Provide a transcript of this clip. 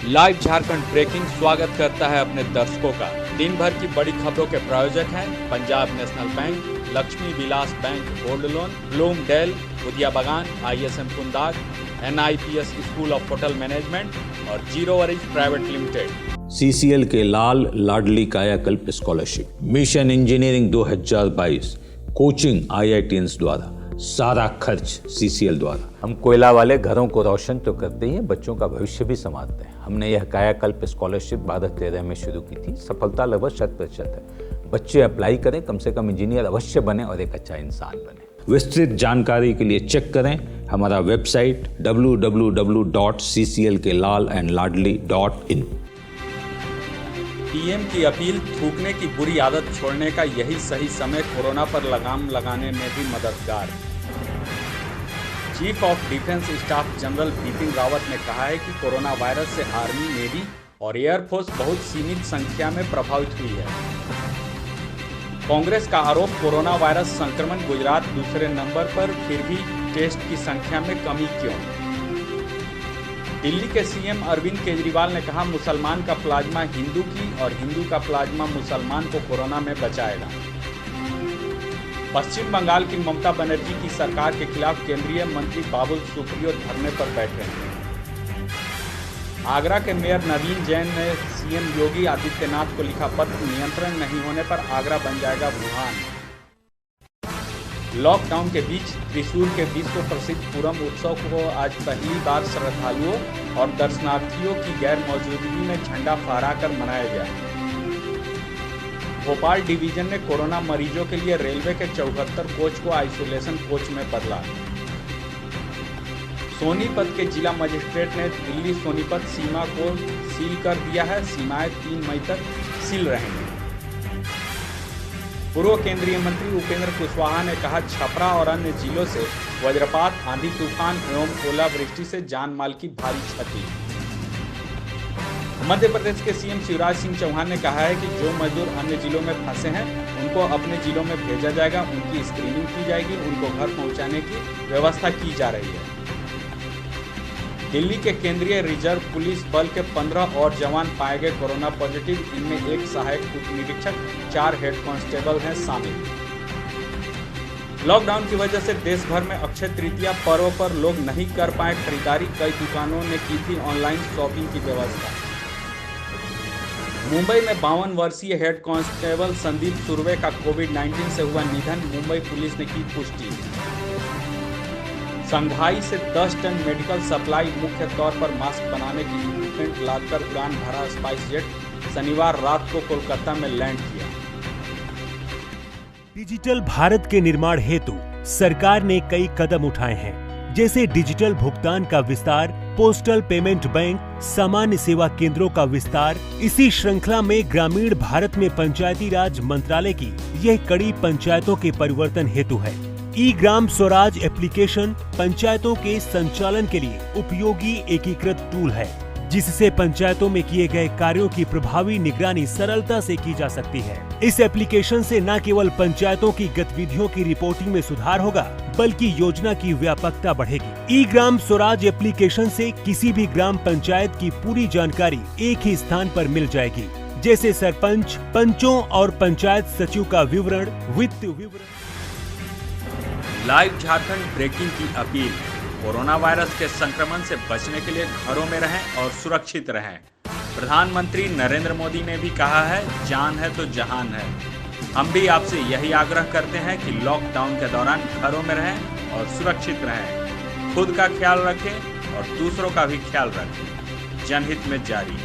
Live Jharkhand breaking स्वागत करता है अपने दर्शकों का। दिन भर की बड़ी खबरों के प्रायोजक हैं Punjab national bank, Lakshmi Vilas bank gold loan, Bloomdale, उदिया बगान, ISM कुंदाग, NIPS school of hotel management और zero worries private limited. CCL के Lal Ladli Kayakalp scholarship, mission engineering 2022, coaching IITians द्वारा, सारा खर्च CCL द्वारा। हम कोयला वाले घरों को रोशन तो करते ही हैं, बच्चों का भविष्य भी संवारते हैं। हमने यह कायाकल्प स्कॉलरशिप 2013 में शुरू की थी। सफलता लगभग 100% है। बच्चे अप्लाई करें, कम से कम इंजीनियर अवश्य बने और एक अच्छा इंसान बने। विस्तृत जानकारी के लिए चेक करें हमारा वेबसाइट www.cclkelalandladli.in। PM की अपील, थूकने की बुरी आदत छोड़ने का यही सही समय कोरोना पर लगाम लगाने में भी मददगार। Chief of defence staff general Bipin Rawat ने कहा है कि कोरोना वायरस से आर्मी, नेवी और एयरफोर्स बहुत सीमित संख्या में प्रभावित हुई है। कांग्रेस का आरोप, कोरोना वायरस संक्रमण गुजरात दूसरे नंबर पर, फिर भी टेस्ट की संख्या में कमी क्यों। दिल्ली के CM अरविंद केजरीवाल ने कहा, मुसलमान का प्लाज्मा हिंदू की और हिंदू का प्लाज्मा मुसलमान को कोरोना में बचाएगा। पश्चिम बंगाल की ममता बनर्जी की सरकार के खिलाफ केंद्रीय मंत्री बाबुल सुप्रियो धरने पर बैठे हैं। आगरा के मेयर नवीन जैन ने CM योगी आदित्यनाथ को लिखा पत्र, नियंत्रण नहीं होने पर आगरा बन जाएगा वुहान। लॉकडाउन के बीच त्रिशूर के विश्व प्रसिद्ध पूरम उत्सव को आज पहली बार श्रद्धालुओं और दर्शनार्थियों की गैर मौजूदगी में झंडा फहराकर मनाया गया। भोपाल डिवीजन ने कोरोना मरीजों के लिए रेलवे के 74 कोच को आइसोलेशन कोच में बदला। सोनीपत के जिला मजिस्ट्रेट ने दिल्ली सोनीपत सीमा को सील कर दिया है। सीमाएं 3 मई तक सील रहेंगी। पूर्व केंद्रीय मंत्री उपेंद्र कुशवाहा ने कहा, छपरा और अन्य जिलों से वज्रपात, आंधी तूफान एवं ओलावृष्टि से जान माल की भारी क्षति। मध्य प्रदेश के CM शिवराज सिंह चौहान ने कहा है कि जो मजदूर अन्य जिलों में फंसे हैं उनको अपने जिलों में भेजा जाएगा, उनकी स्क्रीनिंग की जाएगी, उनको घर पहुंचाने की व्यवस्था की जा रही है। दिल्ली के केंद्रीय रिजर्व पुलिस बल के 15 और जवान पाए गए कोरोना पॉजिटिव। इनमें एक सहायक उप निरीक्षक, 4 हेड कांस्टेबल हैं शामिल। लॉकडाउन की वजह से देश भर में अक्षय तृतीया पर्व पर लोग नहीं कर पाए खरीदारी। कई दुकानों ने की थी ऑनलाइन शॉपिंग की व्यवस्था। मुंबई में 52 वर्षीय हेड कांस्टेबल संदीप सुर्वे का कोविड-19 से हुआ निधन। मुंबई पुलिस ने की पुष्टि। संघाई से 10 टन मेडिकल सप्लाई, मुख्य तौर पर मास्क बनाने की इक्विपमेंट लादकर उड़ान भरा स्पाइस जेट शनिवार रात को कोलकाता में लैंड किया। डिजिटल भारत के निर्माण हेतु सरकार ने कई कदम उठाए हैं, जैसे डिजिटल भुगतान का विस्तार, पोस्टल पेमेंट बैंक, सामान्य सेवा केंद्रों का विस्तार। इसी श्रृंखला में ग्रामीण भारत में पंचायती राज मंत्रालय की यह कड़ी पंचायतों के परिवर्तन हेतु है। ई-ग्राम स्वराज एप्लीकेशन पंचायतों के संचालन के लिए उपयोगी एकीकृत टूल है, जिससे पंचायतों में किए गए कार्यों की प्रभावी निगरानी सरलता से की जा सकती है। इस एप्लीकेशन से न केवल पंचायतों की गतिविधियों की रिपोर्टिंग में सुधार होगा, बल्कि योजना की व्यापकता बढ़ेगी। ई-ग्राम स्वराज एप्लीकेशन से किसी भी ग्राम पंचायत की पूरी जानकारी एक ही स्थान पर मिल जाएगी, जैसे सरपंच, पंचों और पंचायत सचिव का विवरण, वित्त विवरण। लाइव झारखंड ब्रेकिंग की अपील, कोरोना वायरस के संक्रमण से बचने के लिए घरों में रहें और सुरक्षित रहें। प्रधानमंत्री नरेंद्र मोदी ने भी कहा है, जान है तो जहान है। हम भी आपसे यही आग्रह करते हैं कि लॉकडाउन के दौरान घरों में रहें और सुरक्षित रहें। खुद का ख्याल रखें और दूसरों का भी ख्याल रखें। जनहित में जारी।